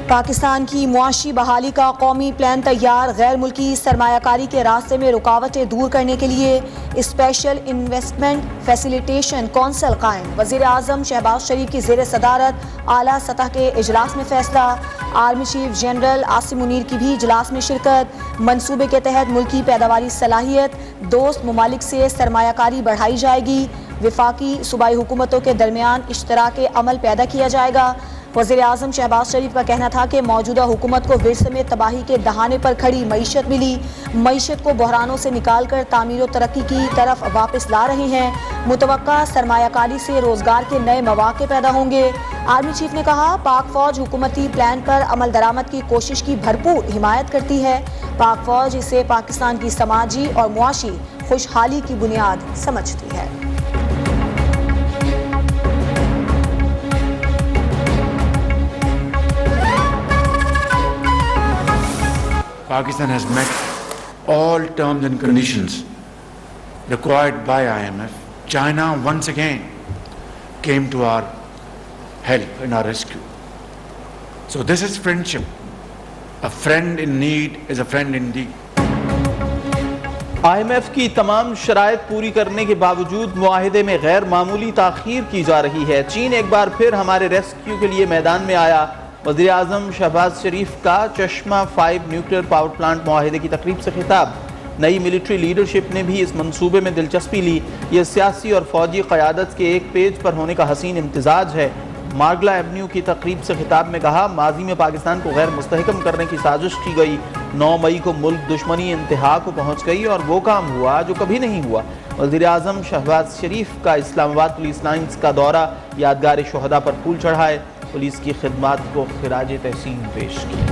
पाकिस्तान की मुआशी बहाली का कौमी प्लान तैयार। गैर मुल्की सरमायाकारी के रास्ते में रुकावटें दूर करने के लिए स्पेशल इन्वेस्टमेंट फैसिलिटेशन कौंसिल कायम। वज़ीर आज़म शहबाज शरीफ की ज़ेर सदारत आला सतह के इजलास में फैसला। Army chief general Asim Munir की भी इजलास में शिरकत। मनसूबे के तहत मुल्की पैदावारी सलाहियत दोस्त ममालिक से सरमायाकारी बढ़ाई जाएगी। विफाकी सूबाई हुकूमतों के दरमियान इश्तराक अमल पैदा किया जाएगा। वज़ीर आज़म शहबाज शरीफ का कहना था कि मौजूदा हुकूमत को विरसे में तबाही के दहाने पर खड़ी मईशत मिली। मईशत को बहरानों से निकाल कर तामीर और तरक्की की तरफ वापस ला रहे हैं। मुतवक्का सरमायाकारी से रोजगार के नए मौके पैदा होंगे। आर्मी चीफ ने कहा, पाक फौज हुकूमती प्लान पर अमल दरामद की कोशिश की भरपूर हिमायत करती है। पाक फौज इसे पाकिस्तान की समाजी और मुआशी खुशहाली की बुनियाद समझती है। Pakistan has met all terms and conditions required by IMF. China once again came to our help and our rescue. So this is friendship. A friend in need is a friend indeed. IMF की तमाम शराइत पूरी करने के बावजूद मुआहिदे में गैर मामूली ताखीर की जा रही है। चीन एक बार फिर हमारे रेस्क्यू के लिए मैदान में आया। वज़ीर आज़म शहबाज शरीफ का चश्मा 5 न्यूक्लियर पावर प्लांट मुआहिदे की तकरीब से खिताब। नई मिलिट्री लीडरशिप ने भी इस मंसूबे में दिलचस्पी ली। यह सियासी और फौजी क़यादत के एक पेज पर होने का हसीन इम्तिजाज है। मार्गला एवेन्यू की तकरीब से खिताब में कहा, माजी में पाकिस्तान को गैर मुस्तहकम करने की साजिश की गई। 9 मई को मुल्क दुश्मनी इंतहा को पहुँच गई और वो काम हुआ जो कभी नहीं हुआ। वज़ीर आज़म शहबाज शरीफ का इस्लामाबाद पुलिस लाइन्स का दौरा, यादगार शोहदा पर फूल चढ़ाए, पुलिस की खिदमत को खिराज तहसीन पेश की।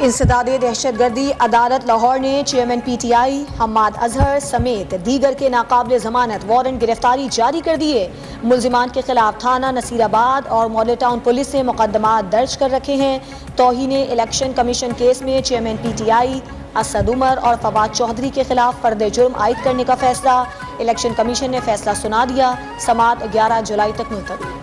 इंसदादे दहशतगर्दी अदालत लाहौर ने चेयरमैन PTI हम्माद अजहर समेत दीगर के नाकाबिल जमानत वारंट गिरफ्तारी जारी कर दिए। मुल्जिमान के खिलाफ थाना नसीराबाद और मॉडल टाउन पुलिस ने मुकदमा दर्ज कर रखे हैं। तौहीन इलेक्शन कमीशन केस में चेयरमैन PTI असद उमर और फवाद चौधरी के खिलाफ फर्द जुर्म आयद करने का फैसला। इलेक्शन कमीशन ने फैसला सुना दिया। समाअत 11 जुलाई तक मुलतवी।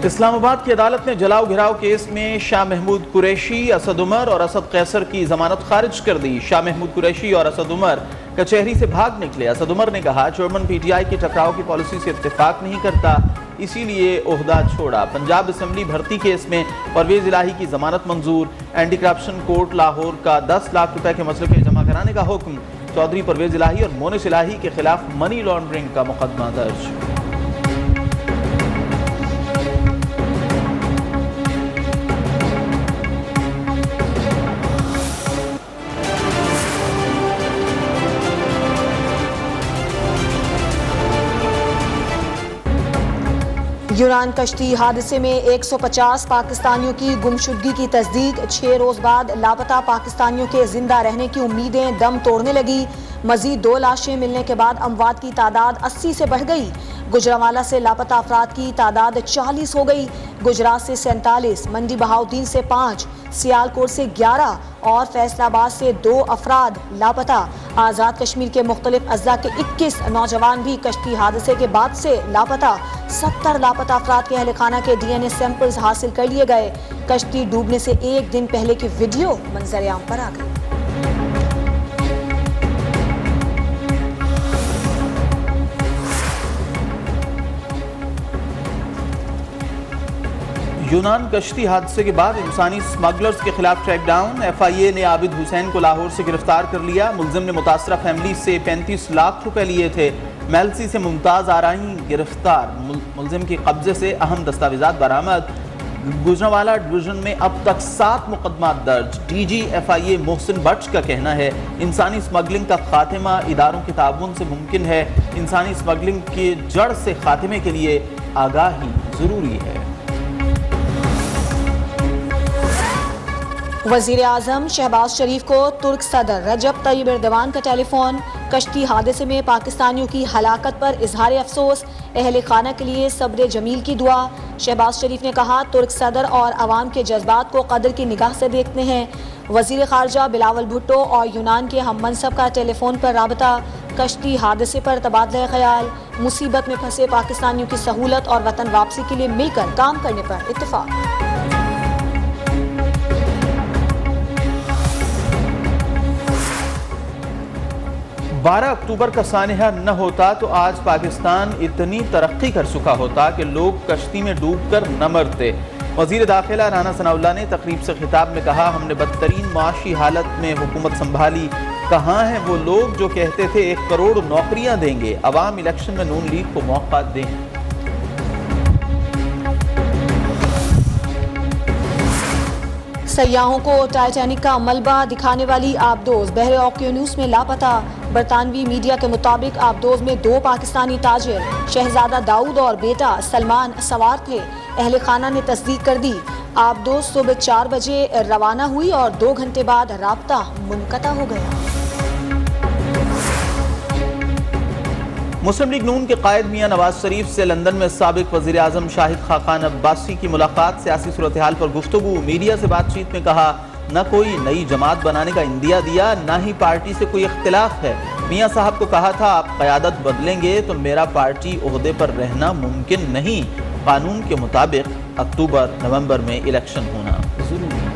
इस्लामाबाद की अदालत ने जलाओ घिराव केस में शाह महमूद कुरैशी, असद उमर और असद कैसर की जमानत खारिज कर दी। शाह महमूद कुरैशी और असद उमर कचहरी से भाग निकले। असद उमर ने कहा, चेयरमैन PTI की टकराव की पॉलिसी से इत्तेफाक नहीं करता, इसीलिए ओहदा छोड़ा। पंजाब असम्बली भर्ती केस में परवेज इलाही की जमानत मंजूर। एंटी करप्शन कोर्ट लाहौर का 10 लाख रुपए के मसले जमा कराने का हुक्म। चौधरी परवेज इलाही और मोनिस इलाही के खिलाफ मनी लॉन्ड्रिंग का मुकदमा दर्ज। यूनान कश्ती हादसे में 150 पाकिस्तानियों की गुमशुदगी की तस्दीक। 6 रोज बाद लापता पाकिस्तानियों के जिंदा रहने की उम्मीदें दम तोड़ने लगी। मजीद 2 लाशें मिलने के बाद अमवात की तादाद 80 से बढ़ गई। गुजरांवाला से लापता अफराद की तादाद 40 हो गई। गुजरात से 47, मंडी बहाउद्दीन से 5, सियालकोट से 11 और फैसलाबाद से 2 अफराद लापता। आज़ाद कश्मीर के मुख्तलिफ अज़्ज़ा के 21 नौजवान भी कश्ती हादसे के बाद से लापता। 70 लापता अफराद के अहल खाना के DNA सैंपल्स हासिल कर लिए गए। कश्ती डूबने से एक दिन पहले की वीडियो मंजर-ए-आम पर आ गई। यूनान कश्ती हादसे के बाद इंसानी स्मगलर्स के खिलाफ ट्रैकडाउन। FIA ने आबिद हुसैन को लाहौर से गिरफ्तार कर लिया। मुलजिम ने मुतासरा फैमिली से 35 लाख रुपए लिए थे। मेलसी से मुमताज आराही गिरफ्तार। मुलजिम के कब्जे से अहम दस्तावेजात बरामद। गुजरांवाला डिवीजन में अब तक 7 मुकदमा दर्ज। DG FIA मोहसिन बख्श का कहना है, इंसानी स्मगलिंग का खात्मा इदारों के ताउन से मुमकिन है। इंसानी स्मगलिंग के जड़ से खात्मे के लिए आगाही जरूरी है। वज़ीर आज़म शहबाज शरीफ को तुर्क सदर रजब तैयब एर्दोगान का टेलीफोन। कश्ती हादसे में पाकिस्तानियों की हलाकत पर इजहार अफसोस, अहले खाना के लिए सब्र जमील की दुआ। शहबाज शरीफ ने कहा, तुर्क सदर और अवाम के जज्बात को कदर की निगाह से देखते हैं। वज़ीर ख़ारजा बिलावल भुट्टो और यूनान के हम मनसब का टेलीफोन पर राबता। कश्ती हादसे पर तबादला ख्याल। मुसीबत में फंसे पाकिस्तानियों की सहूलत और वतन वापसी के लिए मिलकर काम करने पर इत्तेफाक। 12 अक्टूबर का सानिहा न होता तो आज पाकिस्तान इतनी तरक्की कर चुका होता कि लोग कश्ती में डूबकर न मरते। वज़ीर दाखिला राना सनाउल्लाह ने तकरीब से खिताब में कहा, हमने बदतरीन माशी हालत में हुकूमत संभाली। कहाँ हैं वो लोग जो कहते थे 1 करोड़ नौकरियां देंगे, अवाम इलेक्शन में नून लीग को मौका दें। सयाहों को टाइटैनिक का मलबा दिखाने वाली आबदोज बहरे ओकियानूस में लापता। बरतानवी मीडिया के मुताबिक आबदोज में 2 पाकिस्तानी ताजिर शहजादा दाऊद और बेटा सलमान सवार थे। अहले खाना ने तस्दीक कर दी। आबदोज सुबह 4 बजे रवाना हुई और 2 घंटे बाद राब्ता मुनक़ता हो गया। मुस्लिम लीग नून के कायद मियां नवाज शरीफ से लंदन में साबिक वज़ीर आज़म शाहिद खाकान अब्बासी की मुलाकात। सियासी सूरत हाल पर गुफ्तगू। मीडिया से बातचीत में कहा, न कोई नई जमात बनाने का इंदिया दिया, न ही पार्टी से कोई इख्तिलाफ है। मियां साहब को कहा था, आप क़यादत बदलेंगे तो मेरा पार्टी ओहदे पर रहना मुमकिन नहीं। कानून के मुताबिक अक्टूबर नवंबर में इलेक्शन होना जरूरी है।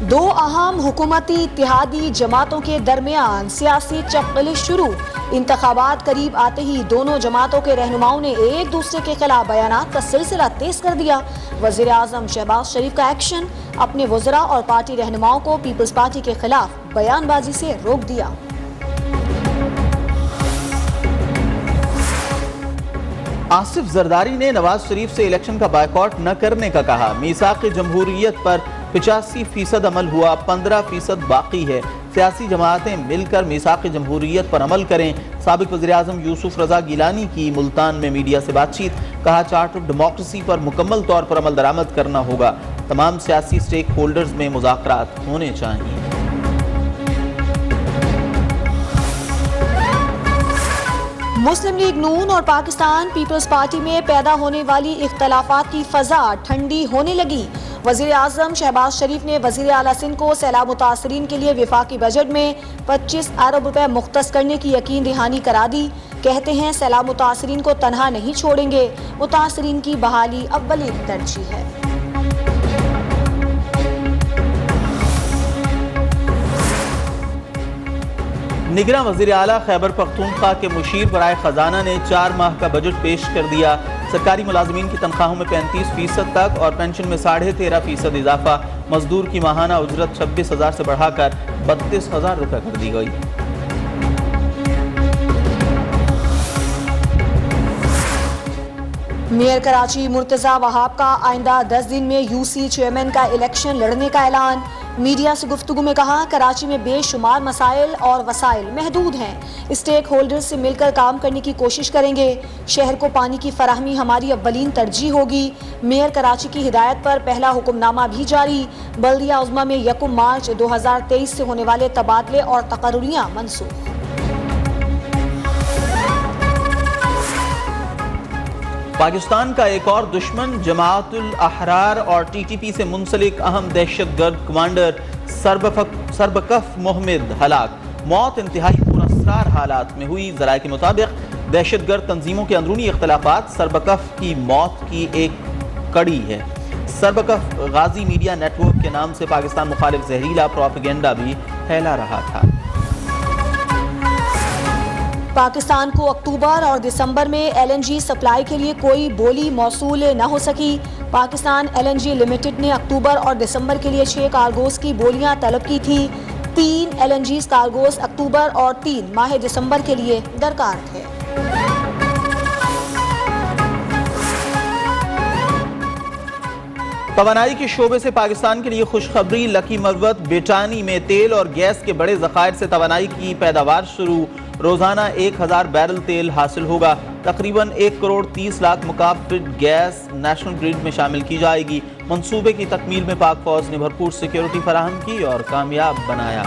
दो अहम हुकूमती इत्तेहादी जमातों के दरमियान सियासी चक्कली शुरू। इंतखाबात करीब आते ही दोनों जमातों के रहनुमाओं ने एक दूसरे के खिलाफ बयानात का सिलसिला तेज कर दिया। वज़ीर आज़म शहबाज शरीफ का एक्शन, अपने वज़रा और पार्टी रहनुमाओं को पीपल्स पार्टी के खिलाफ बयानबाजी से रोक दिया। आसिफ जरदारी ने नवाज शरीफ से इलेक्शन का बायकॉट न करने का कहा। मीसाक जमहूरियत पर 85% अमल हुआ, 15% बाकी है। सियासी जमातें मिलकर मीसाक जमहूरियत पर अमल करें। साबिक वज़ीर आज़म यूसुफ रज़ा गिलानी की मुल्तान में मीडिया से बातचीत। कहा, चार्ट ऑफ डेमोक्रेसी पर मुकम्मल तौर पर अमल दरामद करना होगा। तमाम सियासी स्टेक होल्डर्स में मुज़ाकरात होने चाहिए। मुस्लिम लीग नून और पाकिस्तान पीपल्स पार्टी में पैदा होने वाली इख्तलाफात की फ़ज़ा ठंडी होने लगी। वज़ीर आज़म शहबाज शरीफ ने वज़ीर आला सिंध को सैलाब मुतासरीन के लिए वफाकी बजट में 25 अरब रुपए मुख्तस करने की यकीन दहानी करा दी। कहते हैं, सैलाब मुतासरीन को तनहा नहीं छोड़ेंगे, मुतासरीन की बहाली अव्वलीन तरजीह है। निगरान वज़ीर आला खैबर पख्तूनख्वा के मुशीर बराए ख़जाना ने 4 माह का बजट पेश कर दिया। सरकारी मुलाजमीन की तनख्वाहों में 35% तक और पेंशन में 13.5% इजाफा। मजदूर की माहाना उजरत 26,000 से बढ़ाकर 32,000 रुपये कर दी गई। मेयर कराची मुर्तज़ा वहाब का आइंदा 10 दिन में यूसी चेयरमैन का इलेक्शन लड़ने का ऐलान। मीडिया से गुफ्तगू में कहा, कराची में बेशुमार मसाइल और वसाइल महदूद हैं। स्टेक होल्डर्स से मिलकर काम करने की कोशिश करेंगे। शहर को पानी की फराहमी हमारी अव्वलीन तरजीह होगी। मेयर कराची की हिदायत पर पहला हुक्मनामा भी जारी। बल्दिया उज़्मा में 1 मार्च 2023 से होने वाले तबादले और तकर्रुरियाँ मनसूख। पाकिस्तान का एक और दुश्मन जमाअतुल अहरार और टीटीपी से मुंसलिक अहम दहशतगर्द कमांडर सरबकफ मोहम्मद हलाक। मौत इंतहाई पुरअसरार हालात में हुई। ज़राए के मुताबिक दहशतगर्द तंजीमों के अंदरूनी इख्तलाफात सरबकफ की मौत की एक कड़ी है। सरबकफ गाजी मीडिया नेटवर्क के नाम से पाकिस्तान मुखालिफ जहरीला प्रोपेगेंडा भी फैला रहा था। पाकिस्तान को अक्टूबर और दिसंबर में LNG सप्लाई के लिए कोई बोली मौसूल न हो सकी। पाकिस्तान LNG लिमिटेड ने अक्टूबर और दिसंबर के लिए 6 कार्गोस की बोलियां तलब की थी। 3 LNG कार्गोस अक्टूबर और 3 माह दिसंबर के लिए दरकार थे। तवानाई के शोबे से पाकिस्तान के लिए खुशखबरी। लकी मरवत बेटानी में तेल और गैस के बड़े ज़खायर से तवानाई की पैदावार शुरू। रोजाना 1000 बैरल तेल हासिल होगा। तकरीबन 1 करोड़ 30 लाख मुकाबिल गैस नेशनल ग्रिड में शामिल की जाएगी। मंसूबे की तकमील में पाक फौज ने भरपूर सिक्योरिटी फराहम की और कामयाब बनाया।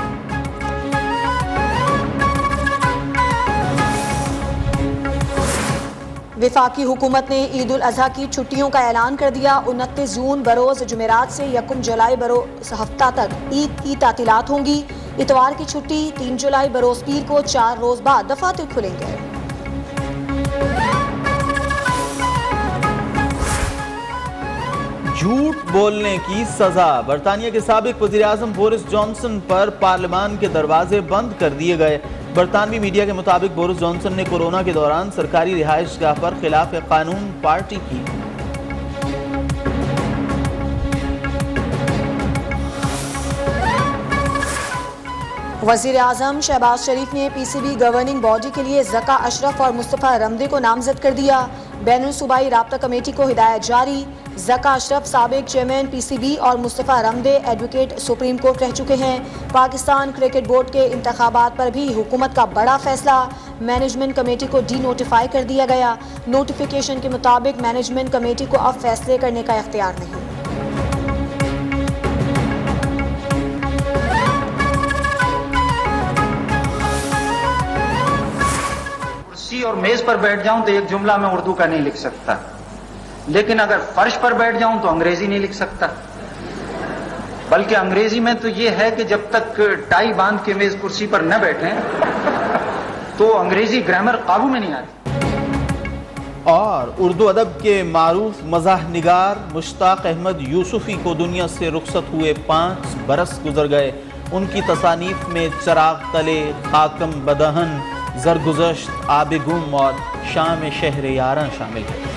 वफाकी हुकूमत ने ईद उल अजहा की छुट्टियों का ऐलान कर दिया। 29 जून बरोज जुमेरात से 1 जुलाई बरोज हफ्ता तक ईद की तातीलात होंगी। इतवार की छुट्टी 3 जुलाई बरोज पीर को 4 रोज बाद दफातर खुलेंगे। झूठ बोलने की सजा। बरतानिया के साबिक वजीर आजम बोरिस जॉनसन पर पार्लियामान के दरवाजे बंद कर दिए गए। बरतानवी मीडिया के मुताबिक बोरिस जॉनसन ने कोरोना के दौरान सरकारी रिहाइशगाह पर खिलाफ कानून पार्टी की। वजीर आजम शहबाज शरीफ ने पीसीबी गवर्निंग बॉडी के लिए ज़का अशरफ और मुस्तफ़ा रमदे को नामजद कर दिया। बैनुल सूबाई राब्ता कमेटी को हिदायत जारी। ज़का अशरफ साबिक चेयरमैन पीसीबी और Mustafa Ramday advocate supreme court रह चुके हैं। पाकिस्तान क्रिकेट बोर्ड के इंतखाबात पर भी हुकूमत का बड़ा फैसला। मैनेजमेंट कमेटी को डी नोटिफाई कर दिया गया। नोटिफिकेशन के मुताबिक मैनेजमेंट कमेटी को अब फैसले करने का इख्तियार नहीं। और मेज पर बैठ जाऊं तो एक जुमला मैं उर्दू का नहीं लिख सकता, लेकिन अगर फर्श पर बैठ जाऊं तो अंग्रेजी नहीं लिख सकता। बल्कि अंग्रेजी में तो यह है कि जब तक टाई बांध के मेज कुर्सी पर न बैठे तो अंग्रेजी ग्रामर काबू में नहीं आती। और उर्दू अदब के मारूफ मज़ाह निगार मुश्ताक अहमद यूसुफी को दुनिया से रुखसत हुए 5 बरस गुजर गए। उनकी तसानीफ में चराग तले, खाकम बदहन, जरगुज़श्त, आब गुम और शाम शहर यारां शामिल है।